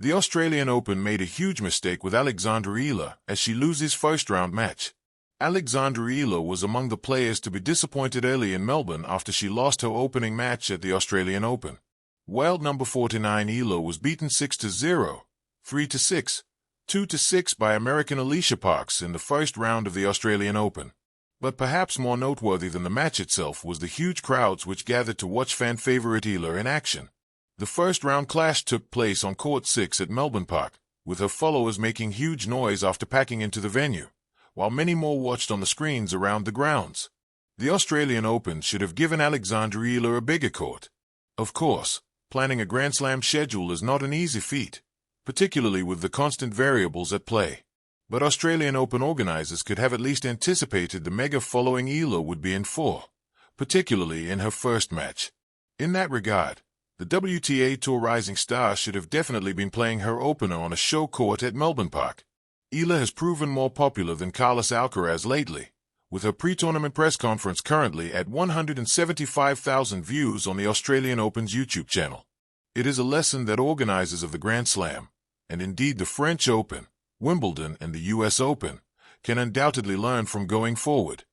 The Australian Open made a huge mistake with Alexandra Eala as she loses first-round match. Alexandra Eala was among the players to be disappointed early in Melbourne after she lost her opening match at the Australian Open. World number 49 Eala was beaten 6-0, 3-6, 2-6 by American Alicia Parks in the first round of the Australian Open. But perhaps more noteworthy than the match itself was the huge crowds which gathered to watch fan favourite Eala in action. The first-round clash took place on Court 6 at Melbourne Park, with her followers making huge noise after packing into the venue, while many more watched on the screens around the grounds. The Australian Open should have given Alexandra Eala a bigger court. Of course, planning a Grand Slam schedule is not an easy feat, particularly with the constant variables at play. But Australian Open organisers could have at least anticipated the mega following Eala would be in for, particularly in her first match. In that regard, the WTA Tour rising star should have definitely been playing her opener on a show court at Melbourne Park. Eala has proven more popular than Carlos Alcaraz lately, with her pre-tournament press conference currently at 175,000 views on the Australian Open's YouTube channel. It is a lesson that organisers of the Grand Slam, and indeed the French Open, Wimbledon and the US Open, can undoubtedly learn from going forward.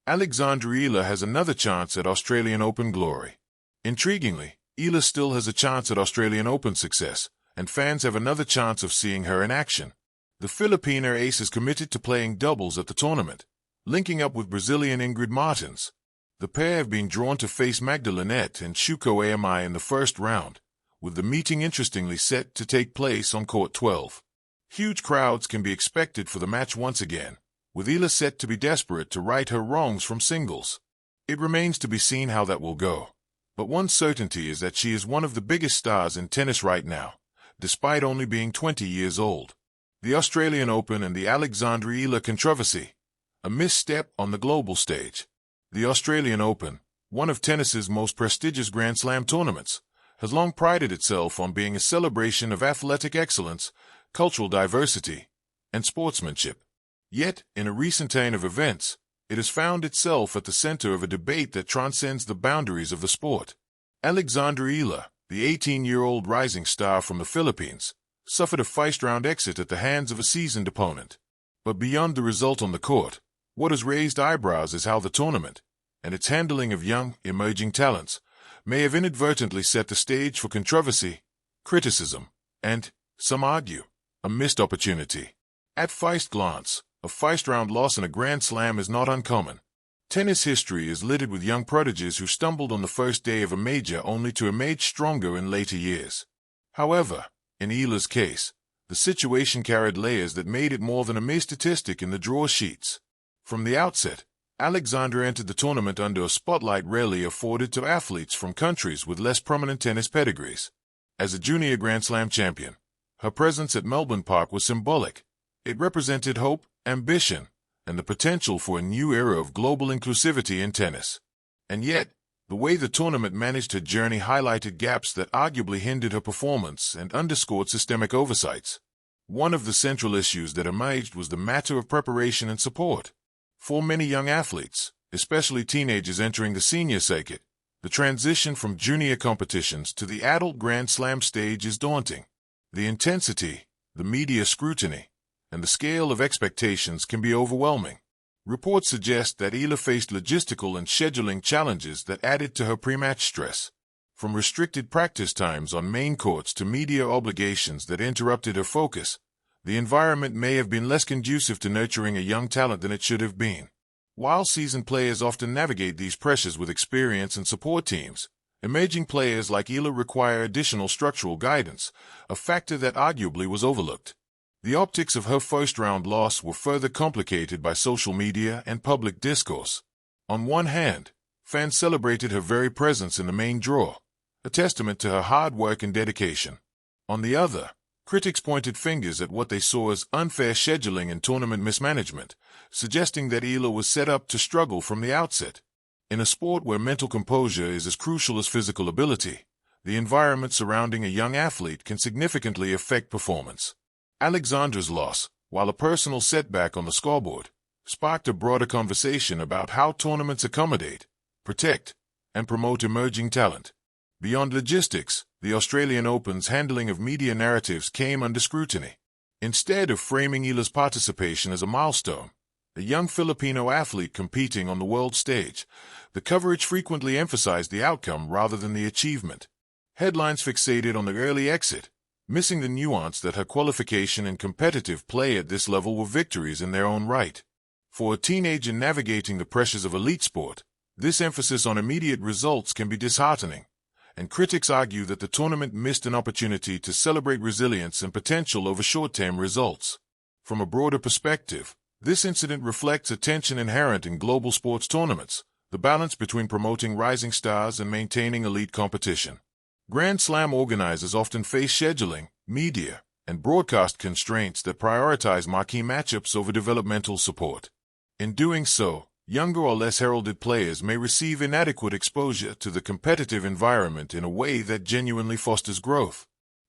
Alexandra Eala has another chance at Australian Open glory. Intriguingly, Eala still has a chance at Australian Open success, and fans have another chance of seeing her in action. The Filipina ace is committed to playing doubles at the tournament, linking up with Brazilian Ingrid Martins. The pair have been drawn to face Magdalena and Shuko Ami in the first round, with the meeting interestingly set to take place on Court 12. Huge crowds can be expected for the match once again, with Eala set to be desperate to right her wrongs from singles. It remains to be seen how that will go. But one certainty is that she is one of the biggest stars in tennis right now, despite only being 20 years old. The Australian Open and the Alexandra Eala controversy, a misstep on the global stage. The Australian Open, one of tennis's most prestigious Grand Slam tournaments, has long prided itself on being a celebration of athletic excellence, cultural diversity, and sportsmanship. Yet, in a recent turn of events, it has found itself at the center of a debate that transcends the boundaries of the sport. Alexandra Eala, the 18-year-old rising star from the Philippines, suffered a first-round exit at the hands of a seasoned opponent. But beyond the result on the court, what has raised eyebrows is how the tournament, and its handling of young, emerging talents, may have inadvertently set the stage for controversy, criticism, and, some argue, a missed opportunity. At first glance, a first-round loss in a Grand Slam is not uncommon. Tennis history is littered with young prodigies who stumbled on the first day of a major only to emerge stronger in later years. However, in Eala's case, the situation carried layers that made it more than a mere statistic in the draw sheets. From the outset, Alexandra entered the tournament under a spotlight rarely afforded to athletes from countries with less prominent tennis pedigrees. As a junior Grand Slam champion, her presence at Melbourne Park was symbolic. It represented hope, ambition, and the potential for a new era of global inclusivity in tennis. And yet, the way the tournament managed her journey highlighted gaps that arguably hindered her performance and underscored systemic oversights. One of the central issues that emerged was the matter of preparation and support. For many young athletes, especially teenagers entering the senior circuit, the transition from junior competitions to the adult Grand Slam stage is daunting. The intensity, the media scrutiny, and the scale of expectations can be overwhelming. Reports suggest that Eala faced logistical and scheduling challenges that added to her pre-match stress. From restricted practice times on main courts to media obligations that interrupted her focus, the environment may have been less conducive to nurturing a young talent than it should have been. While seasoned players often navigate these pressures with experience and support teams, emerging players like Eala require additional structural guidance, a factor that arguably was overlooked. The optics of her first-round loss were further complicated by social media and public discourse. On one hand, fans celebrated her very presence in the main draw, a testament to her hard work and dedication. On the other, critics pointed fingers at what they saw as unfair scheduling and tournament mismanagement, suggesting that Eala was set up to struggle from the outset. In a sport where mental composure is as crucial as physical ability, the environment surrounding a young athlete can significantly affect performance. Alexandra's loss, while a personal setback on the scoreboard, sparked a broader conversation about how tournaments accommodate, protect, and promote emerging talent. Beyond logistics, the Australian Open's handling of media narratives came under scrutiny. Instead of framing Eala's participation as a milestone, a young Filipino athlete competing on the world stage, the coverage frequently emphasized the outcome rather than the achievement. Headlines fixated on the early exit, missing the nuance that her qualification and competitive play at this level were victories in their own right. For a teenager navigating the pressures of elite sport, this emphasis on immediate results can be disheartening, and critics argue that the tournament missed an opportunity to celebrate resilience and potential over short-term results. From a broader perspective, this incident reflects a tension inherent in global sports tournaments, the balance between promoting rising stars and maintaining elite competition. Grand Slam organizers often face scheduling, media, and broadcast constraints that prioritize marquee matchups over developmental support. In doing so, younger or less heralded players may receive inadequate exposure to the competitive environment in a way that genuinely fosters growth.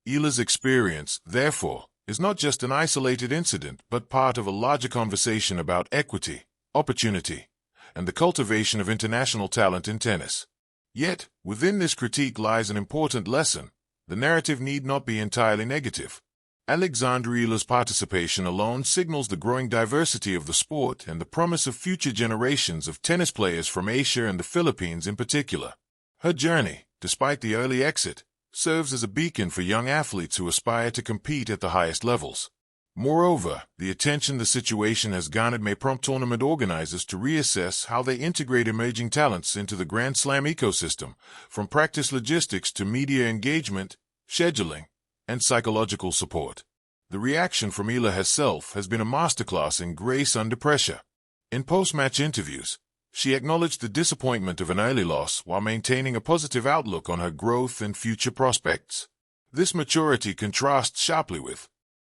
Eala's experience, therefore, is not just an isolated incident but part of a larger conversation about equity, opportunity, and the cultivation of international talent in tennis. Yet, within this critique lies an important lesson. The narrative need not be entirely negative. Alexandra Eala's participation alone signals the growing diversity of the sport and the promise of future generations of tennis players from Asia and the Philippines in particular. Her journey, despite the early exit, serves as a beacon for young athletes who aspire to compete at the highest levels. Moreover, the attention the situation has garnered may prompt tournament organizers to reassess how they integrate emerging talents into the Grand Slam ecosystem, from practice logistics to media engagement, scheduling, and psychological support. The reaction from Eala herself has been a masterclass in grace under pressure. In post-match interviews, she acknowledged the disappointment of an early loss while maintaining a positive outlook on her growth and future prospects. This maturity contrasts sharply with